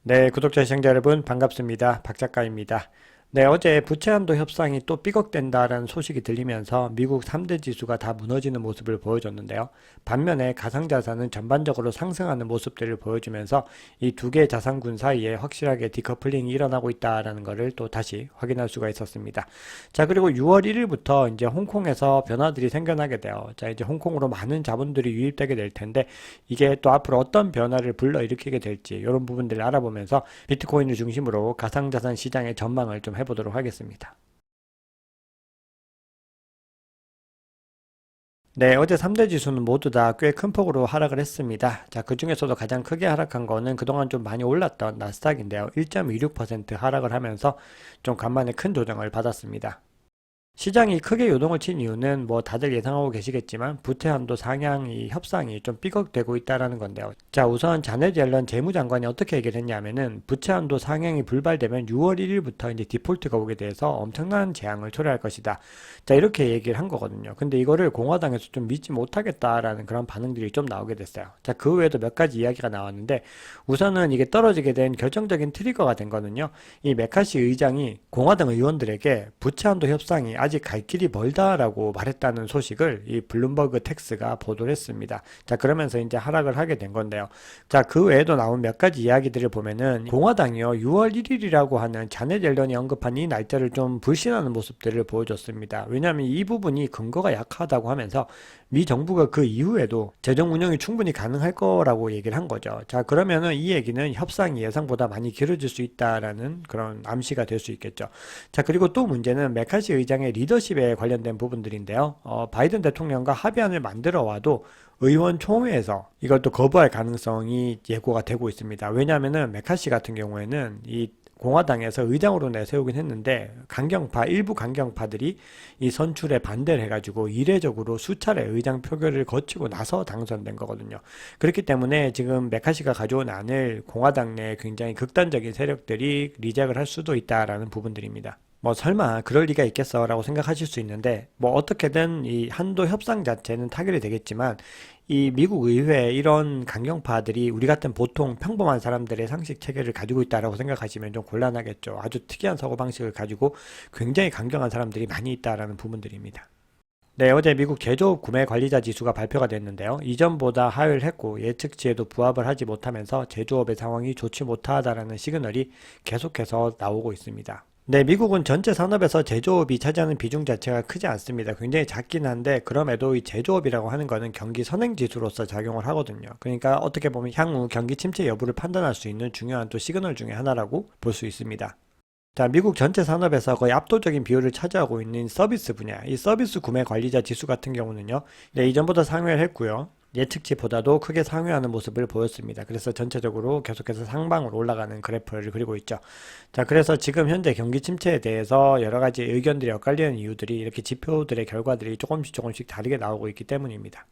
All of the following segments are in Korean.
네, 구독자 시청자 여러분 반갑습니다. 박 작가입니다. 네, 어제 부채한도 협상이 또 삐걱된다라는 소식이 들리면서 미국 3대 지수가 다 무너지는 모습을 보여줬는데요. 반면에 가상자산은 전반적으로 상승하는 모습들을 보여주면서 이 두 개의 자산군 사이에 확실하게 디커플링이 일어나고 있다라는 것을 또 다시 확인할 수가 있었습니다. 자, 그리고 6월 1일부터 이제 홍콩에서 변화들이 생겨나게 돼요. 자, 이제 홍콩으로 많은 자본들이 유입되게 될 텐데 이게 또 앞으로 어떤 변화를 불러일으키게 될지 이런 부분들을 알아보면서 비트코인을 중심으로 가상자산 시장의 전망을 좀 해보도록 하겠습니다. 네, 어제 3대 지수는 모두 다 꽤 큰 폭으로 하락을 했습니다. 자, 그 중에서도 가장 크게 하락한 거는 그동안 좀 많이 올랐던 나스닥인데요. 1.26% 하락을 하면서 좀 간만에 큰 조정을 받았습니다. 시장이 크게 요동을 친 이유는 뭐 다들 예상하고 계시겠지만 부채한도 상향이 협상이 좀 삐걱대고 있다라는 건데요. 자, 우선 자넷 옐런 재무장관이 어떻게 얘기를 했냐면은 부채한도 상향이 불발되면 6월 1일부터 이제 디폴트가 오게 돼서 엄청난 재앙을 초래할 것이다. 자, 이렇게 얘기를 한 거거든요. 근데 이거를 공화당에서 좀 믿지 못하겠다라는 그런 반응들이 좀 나오게 됐어요. 자, 그 외에도 몇 가지 이야기가 나왔는데 우선은 이게 떨어지게 된 결정적인 트리거가 된 거는요. 이 메카시 의장이 공화당 의원들에게 부채한도 협상이 아직 갈 길이 멀다라고 말했다는 소식을 이 블룸버그 텍스가 보도를 했습니다. 자, 그러면서 이제 하락을 하게 된 건데요. 자, 그 외에도 나온 몇 가지 이야기들을 보면은 공화당이요, 6월 1일이라고 하는 자넷 옐런이 언급한 이 날짜를 좀 불신하는 모습들을 보여줬습니다. 왜냐하면 이 부분이 근거가 약하다고 하면서 미 정부가 그 이후에도 재정 운영이 충분히 가능할 거라고 얘기를 한 거죠. 자, 그러면은 이 얘기는 협상이 예상보다 많이 길어질 수 있다라는 그런 암시가 될 수 있겠죠. 자, 그리고 또 문제는 메카시 의장의 리더십에 관련된 부분들인데요. 바이든 대통령과 합의안을 만들어 와도 의원 총회에서 이걸 또 거부할 가능성이 예고가 되고 있습니다. 왜냐하면은 메카시 같은 경우에는 이 공화당에서 의장으로 내세우긴 했는데 일부 강경파들이 이 선출에 반대를 해가지고 이례적으로 수차례 의장 표결을 거치고 나서 당선된 거거든요. 그렇기 때문에 지금 메카시가 가져온 안을 공화당 내 굉장히 극단적인 세력들이 리젝을 할 수도 있다라는 부분들입니다. 뭐 설마 그럴 리가 있겠어라고 생각하실 수 있는데 뭐 어떻게든 이 한도 협상 자체는 타결이 되겠지만 이 미국 의회 이런 강경파들이 우리 같은 보통 평범한 사람들의 상식 체계를 가지고 있다라고 생각하시면 좀 곤란하겠죠. 아주 특이한 사고방식을 가지고 굉장히 강경한 사람들이 많이 있다라는 부분들입니다. 네, 어제 미국 제조업 구매 관리자 지수가 발표가 됐는데요. 이전보다 하회를 했고 예측치에도 부합을 하지 못하면서 제조업의 상황이 좋지 못하다라는 시그널이 계속해서 나오고 있습니다. 네, 미국은 전체 산업에서 제조업이 차지하는 비중 자체가 크지 않습니다. 굉장히 작긴 한데 그럼에도 이 제조업이라고 하는 거는 경기 선행 지수로서 작용을 하거든요. 그러니까 어떻게 보면 향후 경기 침체 여부를 판단할 수 있는 중요한 또 시그널 중에 하나라고 볼 수 있습니다. 자, 미국 전체 산업에서 거의 압도적인 비율을 차지하고 있는 서비스 분야, 이 서비스 구매 관리자 지수 같은 경우는요, 네, 이전보다 상회를 했고요. 예측치보다도 크게 상회하는 모습을 보였습니다. 그래서 전체적으로 계속해서 상방으로 올라가는 그래프를 그리고 있죠. 자, 그래서 지금 현재 경기 침체에 대해서 여러 가지 의견들이 엇갈리는 이유들이 이렇게 지표들의 결과들이 조금씩 다르게 나오고 있기 때문입니다.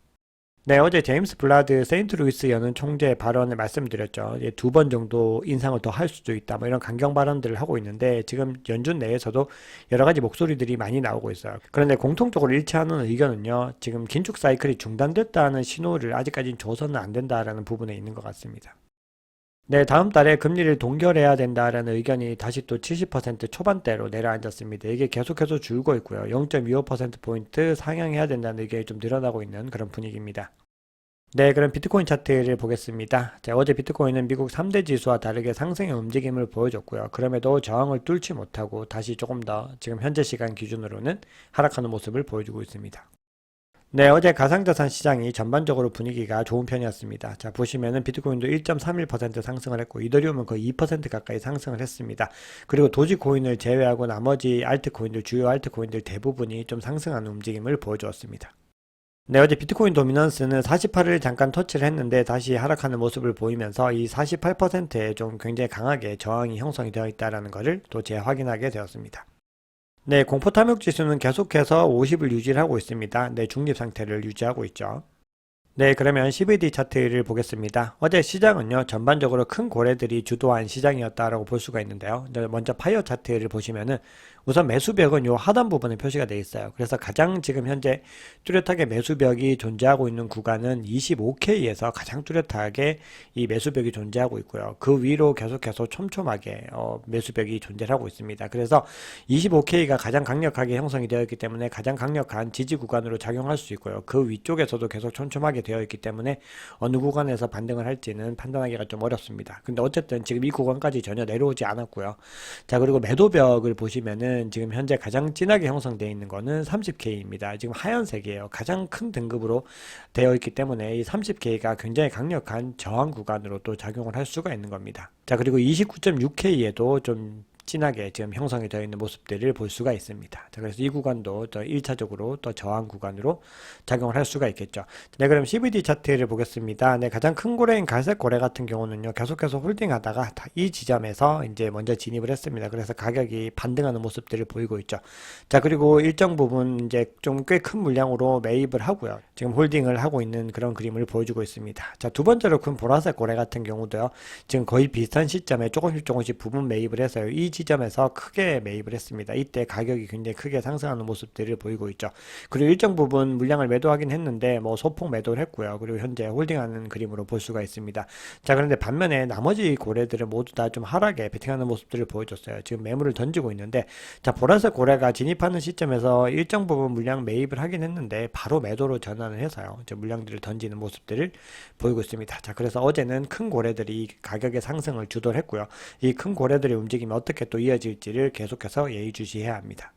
네, 어제 제임스 블라드 세인트루이스 연은 총재 발언을 말씀드렸죠. 두 번 정도 인상을 더 할 수도 있다. 뭐 이런 강경 발언들을 하고 있는데 지금 연준 내에서도 여러 가지 목소리들이 많이 나오고 있어요. 그런데 공통적으로 일치하는 의견은요. 지금 긴축 사이클이 중단됐다는 신호를 아직까지 줘서는 안 된다라는 부분에 있는 것 같습니다. 네, 다음 달에 금리를 동결해야 된다라는 의견이 다시 또 70% 초반대로 내려앉았습니다. 이게 계속해서 줄고 있고요. 0.25%포인트 상향해야 된다는 의견이 좀 늘어나고 있는 그런 분위기입니다. 네, 그럼 비트코인 차트를 보겠습니다. 자, 어제 비트코인은 미국 3대 지수와 다르게 상승의 움직임을 보여줬고요. 그럼에도 저항을 뚫지 못하고 다시 조금 더 지금 현재 시간 기준으로는 하락하는 모습을 보여주고 있습니다. 네, 어제 가상자산 시장이 전반적으로 분위기가 좋은 편이었습니다. 자, 보시면은 비트코인도 1.31% 상승을 했고, 이더리움은 거의 2% 가까이 상승을 했습니다. 그리고 도지코인을 제외하고 나머지 알트코인들, 주요 알트코인들 대부분이 좀 상승하는 움직임을 보여주었습니다. 네, 어제 비트코인 도미넌스는 48을 잠깐 터치를 했는데 다시 하락하는 모습을 보이면서 이 48%에 좀 굉장히 강하게 저항이 형성이 되어 있다는 것을 또 재확인하게 되었습니다. 네, 공포 탐욕 지수는 계속해서 50을 유지하고 있습니다. 네, 중립 상태를 유지하고 있죠. 네, 그러면 CVD 차트를 보겠습니다. 어제 시장은요, 전반적으로 큰 고래들이 주도한 시장이었다라고 볼 수가 있는데요. 먼저 파이어 차트를 보시면은 우선 매수벽은 요 하단 부분에 표시가 되어 있어요. 그래서 가장 지금 현재 뚜렷하게 매수벽이 존재하고 있는 구간은 25K에서 가장 뚜렷하게 이 매수벽이 존재하고 있고요. 그 위로 계속해서 촘촘하게 매수벽이 존재하고 있습니다. 그래서 25K가 가장 강력하게 형성이 되어 있기 때문에 가장 강력한 지지 구간으로 작용할 수 있고요. 그 위쪽에서도 계속 촘촘하게 되어 있기 때문에 어느 구간에서 반등을 할지는 판단하기가 좀 어렵습니다. 근데 어쨌든 지금 이 구간까지 전혀 내려오지 않았고요. 자, 그리고 매도벽을 보시면은 지금 현재 가장 진하게 형성되어 있는 거는 30K입니다. 지금 하얀색이에요. 가장 큰 등급으로 되어 있기 때문에 이 30K가 굉장히 강력한 저항 구간으로 또 작용을 할 수가 있는 겁니다. 자, 그리고 29.6K에도 좀 진하게 지금 형성이 되어 있는 모습들을 볼 수가 있습니다. 자, 그래서 이 구간도 또 1차적으로 또 저항 구간으로 작용을 할 수가 있겠죠. 네, 그럼 CVD 차트를 보겠습니다. 네, 가장 큰 고래인 갈색 고래 같은 경우는요, 계속해서 홀딩하다가 이 지점에서 이제 먼저 진입을 했습니다. 그래서 가격이 반등하는 모습들을 보이고 있죠. 자, 그리고 일정 부분 이제 좀 꽤 큰 물량으로 매입을 하고요. 지금 홀딩을 하고 있는 그런 그림을 보여주고 있습니다. 자, 두 번째로 큰 보라색 고래 같은 경우도요, 지금 거의 비슷한 시점에 조금씩 부분 매입을 해서요, 이 지점에서 크게 매입을 했습니다. 이때 가격이 굉장히 크게 상승하는 모습들을 보이고 있죠. 그리고 일정 부분 물량을 매도하긴 했는데 뭐 소폭 매도를 했고요. 그리고 현재 홀딩하는 그림으로 볼 수가 있습니다. 자, 그런데 반면에 나머지 고래들은 모두 다 좀 하락에 베팅하는 모습들을 보여줬어요. 지금 매물을 던지고 있는데, 자, 보라색 고래가 진입하는 시점에서 일정 부분 물량 매입을 하긴 했는데 바로 매도로 전환을 해서요, 물량들을 던지는 모습들을 보이고 있습니다. 자, 그래서 어제는 큰 고래들이 가격의 상승을 주도를 했고요. 이 큰 고래들의 움직임이 어떻게 또 이어질지를 계속해서 예의주시해야 합니다.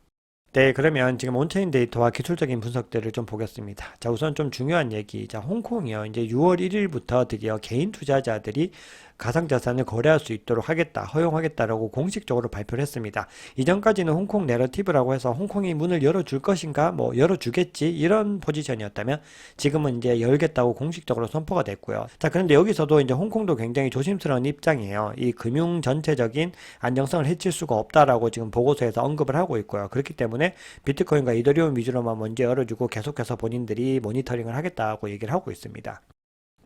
네, 그러면 지금 온체인 데이터와 기술적인 분석들을 좀 보겠습니다. 자, 우선 좀 중요한 얘기. 자, 홍콩이요, 이제 6월 1일부터 드디어 개인 투자자들이 가상자산을 거래할 수 있도록 하겠다, 허용하겠다라고 공식적으로 발표를 했습니다. 이전까지는 홍콩 내러티브라고 해서 홍콩이 문을 열어줄 것인가, 뭐 열어주겠지, 이런 포지션이었다면 지금은 이제 열겠다고 공식적으로 선포가 됐고요. 자, 그런데 여기서도 이제 홍콩도 굉장히 조심스러운 입장이에요. 이 금융 전체적인 안정성을 해칠 수가 없다라고 지금 보고서에서 언급을 하고 있고요. 그렇기 때문에 비트코인과 이더리움 위주로만 먼저 열어주고 계속해서 본인들이 모니터링을 하겠다고 얘기를 하고 있습니다.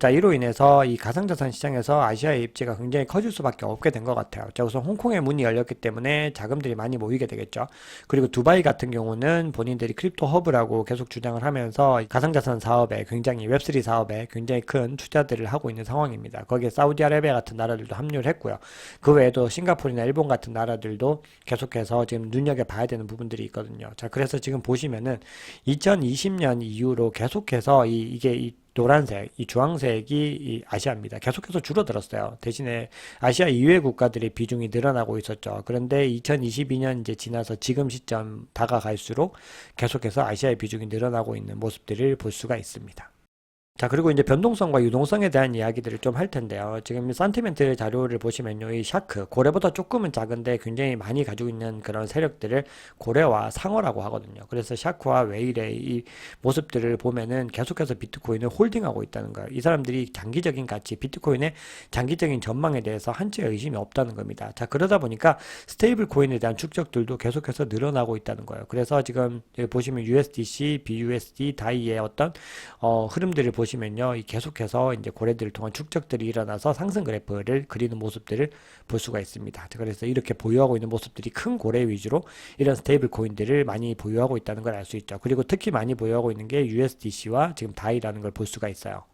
자, 이로 인해서 이 가상자산 시장에서 아시아의 입지가 굉장히 커질 수밖에 없게 된 것 같아요. 자, 우선 홍콩의 문이 열렸기 때문에 자금들이 많이 모이게 되겠죠. 그리고 두바이 같은 경우는 본인들이 크립토 허브라고 계속 주장을 하면서 가상자산 사업에 굉장히 웹3 사업에 굉장히 큰 투자들을 하고 있는 상황입니다. 거기에 사우디아라비아 같은 나라들도 합류를 했고요. 그 외에도 싱가포르나 일본 같은 나라들도 계속해서 지금 눈여겨봐야 되는 부분들이 있거든요. 자, 그래서 지금 보시면은 2020년 이후로 계속해서 이게 노란색, 이 주황색이 이 아시아입니다. 계속해서 줄어들었어요. 대신에 아시아 이외 국가들의 비중이 늘어나고 있었죠. 그런데 2022년 이제 지나서 지금 시점 다가갈수록 계속해서 아시아의 비중이 늘어나고 있는 모습들을 볼 수가 있습니다. 자, 그리고 이제 변동성과 유동성에 대한 이야기들을 좀 할 텐데요. 지금 산티멘트 자료를 보시면요, 이 샤크, 고래보다 조금은 작은데 굉장히 많이 가지고 있는 그런 세력들을 고래와 상어라고 하거든요. 그래서 샤크와 웨일의 이 모습들을 보면은 계속해서 비트코인을 홀딩하고 있다는 거예요. 이 사람들이 장기적인 가치, 비트코인의 장기적인 전망에 대해서 한치의 의심이 없다는 겁니다. 자, 그러다 보니까 스테이블 코인에 대한 축적들도 계속해서 늘어나고 있다는 거예요. 그래서 지금 여기 보시면 USDC, BUSD, 다이의 어떤 흐름들을 보시면요, 계속해서 이제 고래들을 통한 축적들이 일어나서 상승 그래프를 그리는 모습들을 볼 수가 있습니다. 그래서 이렇게 보유하고 있는 모습들이 큰 고래 위주로 이런 스테이블 코인들을 많이 보유하고 있다는 걸 알 수 있죠. 그리고 특히 많이 보유하고 있는 게 USDC와 지금 다이라는 걸 볼 수가 있어요.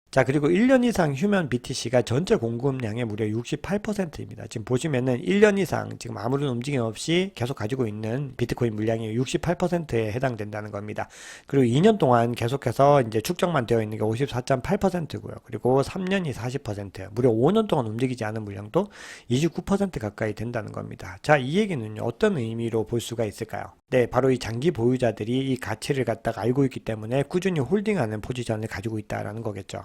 자, 그리고 1년 이상 휴면 BTC가 전체 공급량의 무려 68%입니다. 지금 보시면은 1년 이상 지금 아무런 움직임 없이 계속 가지고 있는 비트코인 물량이 68%에 해당된다는 겁니다. 그리고 2년 동안 계속해서 이제 축적만 되어 있는 게 54.8%고요. 그리고 3년이 40%, 무려 5년 동안 움직이지 않은 물량도 29% 가까이 된다는 겁니다. 자, 이 얘기는요, 어떤 의미로 볼 수가 있을까요? 네, 바로 이 장기 보유자들이 이 가치를 갖다가 알고 있기 때문에 꾸준히 홀딩하는 포지션을 가지고 있다라는 거겠죠.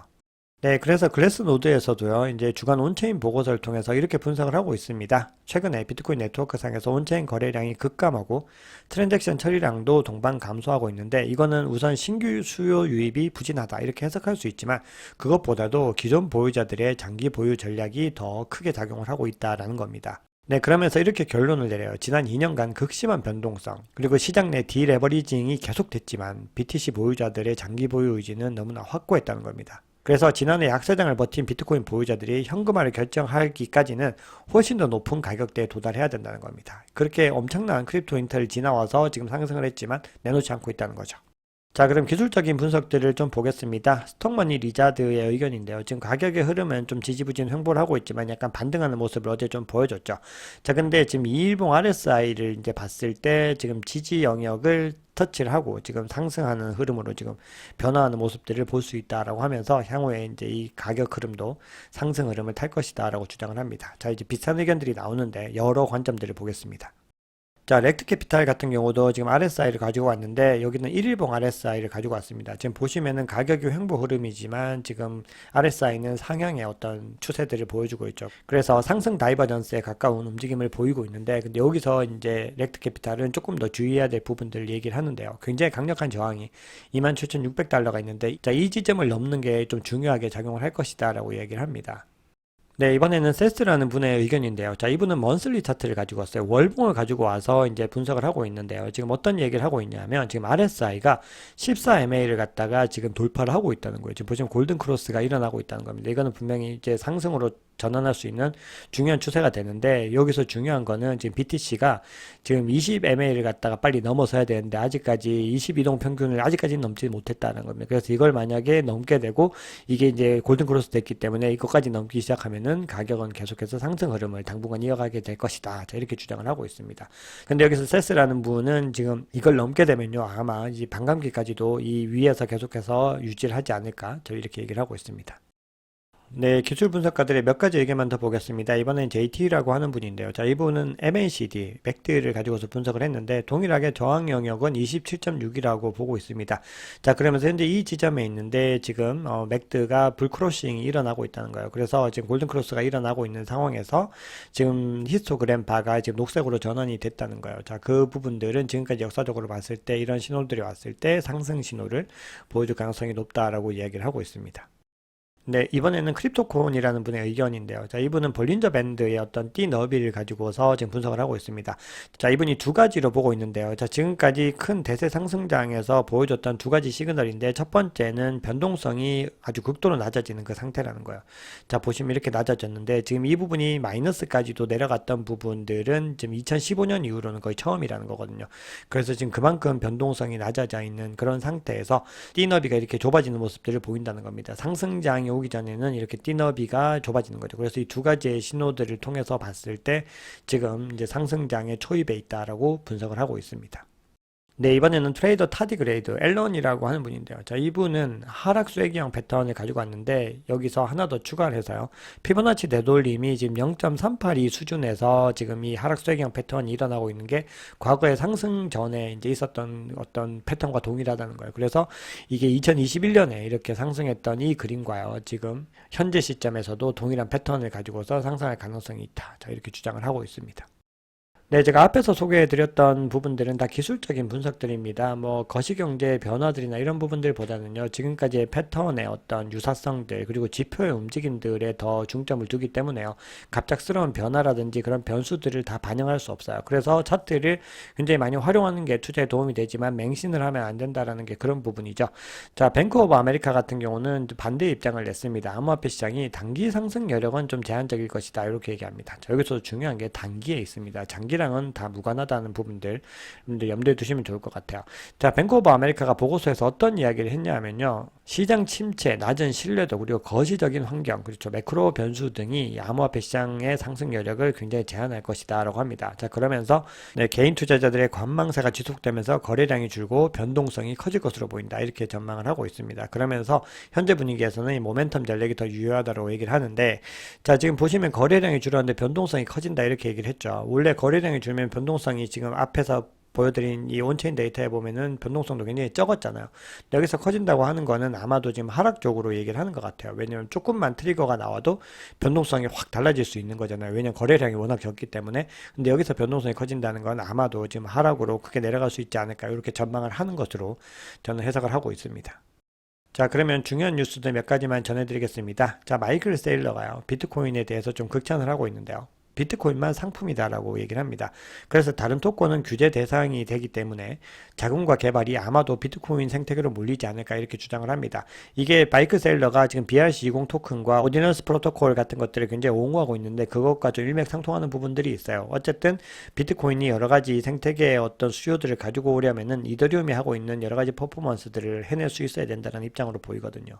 네, 그래서 글래스노드에서도요, 이제 주간 온체인 보고서를 통해서 이렇게 분석을 하고 있습니다. 최근에 비트코인 네트워크 상에서 온체인 거래량이 급감하고 트랜잭션 처리량도 동반 감소하고 있는데, 이거는 우선 신규 수요 유입이 부진하다 이렇게 해석할 수 있지만, 그것보다도 기존 보유자들의 장기 보유 전략이 더 크게 작용을 하고 있다라는 겁니다. 네, 그러면서 이렇게 결론을 내려요. 지난 2년간 극심한 변동성, 그리고 시장 내 디레버리징이 계속됐지만 BTC 보유자들의 장기 보유 의지는 너무나 확고했다는 겁니다. 그래서 지난해 약세장을 버틴 비트코인 보유자들이 현금화를 결정하기까지는 훨씬 더 높은 가격대에 도달해야 된다는 겁니다. 그렇게 엄청난 크립토 인터를 지나와서 지금 상승을 했지만 내놓지 않고 있다는 거죠. 자, 그럼 기술적인 분석들을 좀 보겠습니다. 스톡머니 리자드의 의견인데요. 지금 가격의 흐름은 좀 지지부진 횡보를 하고 있지만 약간 반등하는 모습을 어제 좀 보여줬죠. 자, 근데 지금 2일봉 RSI를 이제 봤을 때 지금 지지 영역을 터치를 하고 지금 상승하는 흐름으로 지금 변화하는 모습들을 볼 수 있다라고 하면서 향후에 이제 이 가격 흐름도 상승 흐름을 탈 것이다라고 주장을 합니다. 자, 이제 비슷한 의견들이 나오는데 여러 관점들을 보겠습니다. 자, 렉트캐피탈 같은 경우도 지금 RSI를 가지고 왔는데 여기는 1일봉 RSI를 가지고 왔습니다. 지금 보시면은 가격이 횡보 흐름이지만 지금 RSI는 상향의 어떤 추세들을 보여주고 있죠. 그래서 상승 다이버전스에 가까운 움직임을 보이고 있는데 근데 여기서 이제 렉트캐피탈은 조금 더 주의해야 될 부분들을 얘기를 하는데요. 굉장히 강력한 저항이 27,600달러가 있는데 자, 이 지점을 넘는 게 좀 중요하게 작용을 할 것이다 라고 얘기를 합니다. 네, 이번에는 세스라는 분의 의견인데요. 자, 이분은 먼슬리 차트를 가지고 왔어요. 월봉을 가지고 와서 이제 분석을 하고 있는데요. 지금 어떤 얘기를 하고 있냐면, 지금 RSI가 14MA를 갖다가 지금 돌파를 하고 있다는 거예요. 지금 보시면 골든 크로스가 일어나고 있다는 겁니다. 이거는 분명히 이제 상승으로 전환할 수 있는 중요한 추세가 되는데, 여기서 중요한 거는 지금 BTC가 지금 20MA를 갖다가 빨리 넘어서야 되는데, 아직까지 22동 평균을 아직까지는 넘지 못했다는 겁니다. 그래서 이걸 만약에 넘게 되고, 이게 이제 골든 크로스 됐기 때문에 이것까지 넘기 시작하면은 가격은 계속해서 상승 흐름을 당분간 이어가게 될 것이다. 자, 이렇게 주장을 하고 있습니다. 근데 여기서 세스라는 분은 지금 이걸 넘게 되면요, 아마 이 반감기까지도 이 위에서 계속해서 유지를 하지 않을까. 저 이렇게 얘기를 하고 있습니다. 네, 기술 분석가들의 몇 가지 의견만 더 보겠습니다. 이번엔 JT라고 하는 분인데요. 자, 이분은 MACD, 맥드를 가지고서 분석을 했는데 동일하게 저항 영역은 27.6이라고 보고 있습니다. 자, 그러면서 현재 이 지점에 있는데 지금 맥드가 불크로싱이 일어나고 있다는 거예요. 그래서 지금 골든크로스가 일어나고 있는 상황에서 지금 히스토그램 바가 지금 녹색으로 전환이 됐다는 거예요. 자, 그 부분들은 지금까지 역사적으로 봤을 때 이런 신호들이 왔을 때 상승 신호를 보여줄 가능성이 높다라고 이야기를 하고 있습니다. 네, 이번에는 크립토콘이라는 분의 의견인데요. 자, 이분은 볼린저 밴드의 어떤 띠 너비를 가지고서 지금 분석을 하고 있습니다. 자, 이분이 두 가지로 보고 있는데요. 자, 지금까지 큰 대세 상승장에서 보여줬던 두 가지 시그널인데 첫 번째는 변동성이 아주 극도로 낮아지는 그 상태라는 거예요. 자, 보시면 이렇게 낮아졌는데 지금 이 부분이 마이너스까지도 내려갔던 부분들은 지금 2015년 이후로는 거의 처음이라는 거거든요. 그래서 지금 그만큼 변동성이 낮아져 있는 그런 상태에서 띠 너비가 이렇게 좁아지는 모습들을 보인다는 겁니다. 상승장이 오기 전에는 이렇게 띠너비가 좁아지는 거죠. 그래서 이 두 가지의 신호들을 통해서 봤을 때 지금 이제 상승장의 초입에 있다라고 분석을 하고 있습니다. 네, 이번에는 트레이더 타디그레이드 앨런이라고 하는 분인데요. 자, 이분은 하락 쐐기형 패턴을 가지고 왔는데 여기서 하나 더 추가를 해서요. 피보나치 되돌림이 지금 0.382 수준에서 지금 이 하락 쐐기형 패턴이 일어나고 있는 게 과거에 상승 전에 이제 있었던 어떤 패턴과 동일하다는 거예요. 그래서 이게 2021년에 이렇게 상승했던 이 그림과요. 지금 현재 시점에서도 동일한 패턴을 가지고서 상승할 가능성이 있다. 자, 이렇게 주장을 하고 있습니다. 네, 제가 앞에서 소개해드렸던 부분들은 다 기술적인 분석들입니다. 뭐 거시경제의 변화들이나 이런 부분들보다는요, 지금까지의 패턴의 어떤 유사성들 그리고 지표의 움직임들에 더 중점을 두기 때문에요. 갑작스러운 변화라든지 그런 변수들을 다 반영할 수 없어요. 그래서 차트를 굉장히 많이 활용하는 게 투자에 도움이 되지만 맹신을 하면 안 된다라는 게 그런 부분이죠. 자, 뱅크 오브 아메리카 같은 경우는 반대 입장을 냈습니다. 암호화폐 시장이 단기 상승 여력은 좀 제한적일 것이다 이렇게 얘기합니다. 자, 여기서 중요한 게 단기에 있습니다. 장기 랑은 다 무관하다는 부분들 여러분들 염두에 두시면 좋을 것 같아요. 자, 뱅크 오브 아메리카가 보고서에서 어떤 이야기를 했냐면요. 시장 침체, 낮은 신뢰도 그리고 거시적인 환경, 그렇죠. 매크로 변수 등이 암호화폐 시장의 상승 여력을 굉장히 제한할 것이다 라고 합니다. 자, 그러면서 네, 개인 투자자들의 관망세가 지속되면서 거래량이 줄고 변동성이 커질 것으로 보인다 이렇게 전망을 하고 있습니다. 그러면서 현재 분위기에서는 이 모멘텀 전략이 더 유효하다고 얘기를 하는데 자, 지금 보시면 거래량이 줄었는데 변동성이 커진다 이렇게 얘기를 했죠. 원래 거래량이 줄면 변동성이 지금 앞에서 보여드린 이 온체인 데이터에 보면은 변동성도 굉장히 적었잖아요. 여기서 커진다고 하는 거는 아마도 지금 하락 쪽으로 얘기를 하는 것 같아요. 왜냐면 조금만 트리거가 나와도 변동성이 확 달라질 수 있는 거잖아요. 왜냐면 거래량이 워낙 적기 때문에. 근데 여기서 변동성이 커진다는 건 아마도 지금 하락으로 크게 내려갈 수 있지 않을까 이렇게 전망을 하는 것으로 저는 해석을 하고 있습니다. 자, 그러면 중요한 뉴스들 몇 가지만 전해드리겠습니다. 자, 마이클 세일러가요. 비트코인에 대해서 좀 극찬을 하고 있는데요. 비트코인만 상품이다라고 얘기를 합니다. 그래서 다른 토큰은 규제 대상이 되기 때문에 자금과 개발이 아마도 비트코인 생태계로 몰리지 않을까 이렇게 주장을 합니다. 이게 마이크 셀러가 지금 BRC20 토큰과 오디너스 프로토콜 같은 것들을 굉장히 옹호하고 있는데 그것과 좀 일맥상통하는 부분들이 있어요. 어쨌든 비트코인이 여러 가지 생태계의 어떤 수요들을 가지고 오려면은 이더리움이 하고 있는 여러 가지 퍼포먼스들을 해낼 수 있어야 된다는 입장으로 보이거든요.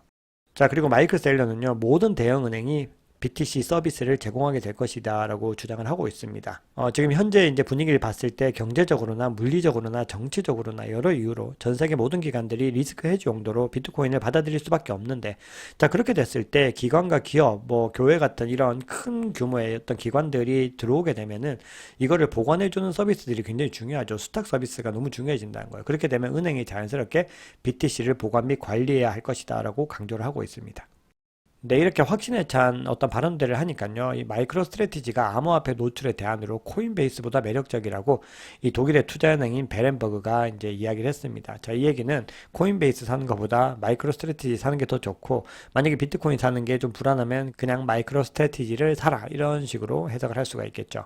자, 그리고 마이크 셀러는요, 모든 대형은행이 BTC 서비스를 제공하게 될 것이다 라고 주장을 하고 있습니다. 지금 현재 이제 분위기를 봤을 때 경제적으로나 물리적으로나 정치적으로나 여러 이유로 전 세계 모든 기관들이 리스크 해지 용도로 비트코인을 받아들일 수밖에 없는데, 자, 그렇게 됐을 때 기관과 기업, 뭐 교회 같은 이런 큰 규모의 어떤 기관들이 들어오게 되면은 이거를 보관해주는 서비스들이 굉장히 중요하죠. 수탁 서비스가 너무 중요해진다는 거예요. 그렇게 되면 은행이 자연스럽게 BTC를 보관 및 관리해야 할 것이다 라고 강조를 하고 있습니다. 네, 이렇게 확신에 찬 어떤 발언들을 하니까요. 이 마이크로 스트래티지가 암호화폐 노출의 대안으로 코인베이스보다 매력적이라고 이 독일의 투자은행인 베렌버그가 이제 이야기를 했습니다. 자, 이 얘기는 코인베이스 사는 것보다 마이크로 스트래티지 사는 게 더 좋고, 만약에 비트코인 사는 게 좀 불안하면 그냥 마이크로 스트래티지를 사라, 이런 식으로 해석을 할 수가 있겠죠.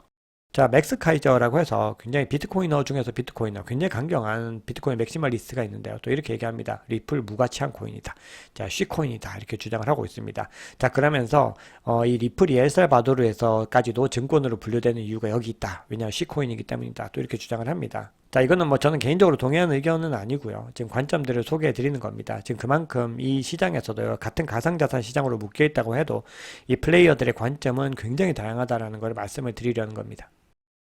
자, 맥스 카이저라고 해서 굉장히 비트코이너 중에서 비트코이너, 굉장히 강경한 비트코인 맥시멀리스트가 있는데요. 또 이렇게 얘기합니다. 리플 무가치한 코인이다. 자, 쉬코인이다. 이렇게 주장을 하고 있습니다. 자, 그러면서 이 리플이 엘살바도르에서까지도 증권으로 분류되는 이유가 여기 있다. 왜냐하면 쉬코인이기 때문이다. 또 이렇게 주장을 합니다. 자, 이거는 뭐 저는 개인적으로 동의하는 의견은 아니고요. 지금 관점들을 소개해 드리는 겁니다. 지금 그만큼 이 시장에서도요, 같은 가상자산 시장으로 묶여 있다고 해도 이 플레이어들의 관점은 굉장히 다양하다라는 걸 말씀을 드리려는 겁니다.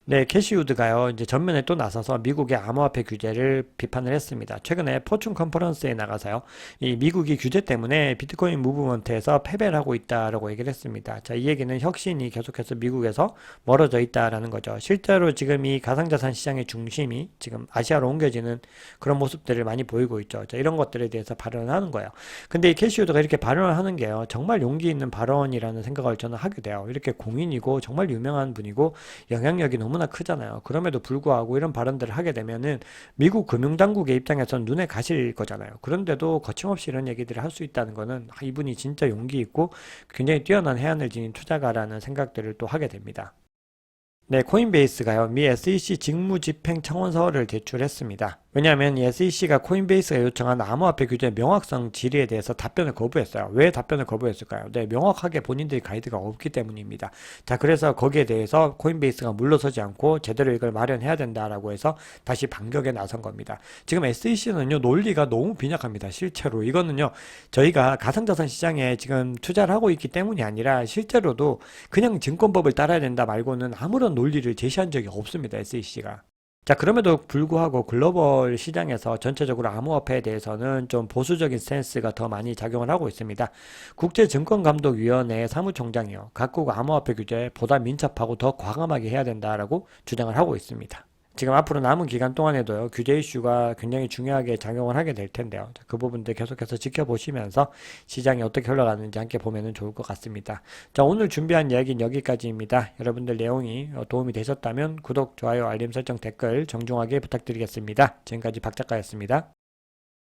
네, 캐시우드가요, 이제 전면에 또 나서서 미국의 암호화폐 규제를 비판을 했습니다. 최근에 포춘 컨퍼런스에 나가서요, 이 미국이 규제 때문에 비트코인 무브먼트에서 패배를 하고 있다라고 얘기를 했습니다. 자, 이 얘기는 혁신이 계속해서 미국에서 멀어져 있다라는 거죠. 실제로 지금 이 가상자산 시장의 중심이 지금 아시아로 옮겨지는 그런 모습들을 많이 보이고 있죠. 자, 이런 것들에 대해서 발언을 하는 거예요. 근데 이 캐시우드가 이렇게 발언을 하는 게요, 정말 용기 있는 발언이라는 생각을 저는 하게 돼요. 이렇게 공인이고 정말 유명한 분이고 영향력이 너무나 크잖아요. 그럼에도 불구하고 이런 발언들을 하게 되면은 미국 금융당국의 입장에서는 눈에 가실 거잖아요. 그런데도 거침없이 이런 얘기들을 할 수 있다는 거는 이분이 진짜 용기 있고 굉장히 뛰어난 해안을 지닌 투자가라는 생각들을 또 하게 됩니다. 네, 코인베이스가요, 미 SEC 직무집행 청원서를 제출했습니다. 왜냐하면 이 SEC가 코인베이스가 요청한 암호화폐 규제 명확성 질의에 대해서 답변을 거부했어요. 왜 답변을 거부했을까요? 네, 명확하게 본인들이 가이드가 없기 때문입니다. 자, 그래서 거기에 대해서 코인베이스가 물러서지 않고 제대로 이걸 마련해야 된다라고 해서 다시 반격에 나선 겁니다. 지금 SEC는요, 논리가 너무 빈약합니다. 실제로 이거는요, 저희가 가상자산 시장에 지금 투자를 하고 있기 때문이 아니라 실제로도 그냥 증권법을 따라야 된다 말고는 아무런 논리를 제시한 적이 없습니다. SEC가. 자, 그럼에도 불구하고 글로벌 시장에서 전체적으로 암호화폐에 대해서는 좀 보수적인 스탠스가 더 많이 작용을 하고 있습니다. 국제증권감독위원회 사무총장이요, 각국 암호화폐 규제 보다 민첩하고 더 과감하게 해야 된다라고 주장을 하고 있습니다. 지금 앞으로 남은 기간 동안에도요, 규제 이슈가 굉장히 중요하게 작용을 하게 될 텐데요. 그 부분들 계속해서 지켜보시면서 시장이 어떻게 흘러가는지 함께 보면 좋을 것 같습니다. 자, 오늘 준비한 이야기는 여기까지입니다. 여러분들 내용이 도움이 되셨다면 구독, 좋아요, 알림 설정, 댓글 정중하게 부탁드리겠습니다. 지금까지 박 작가였습니다.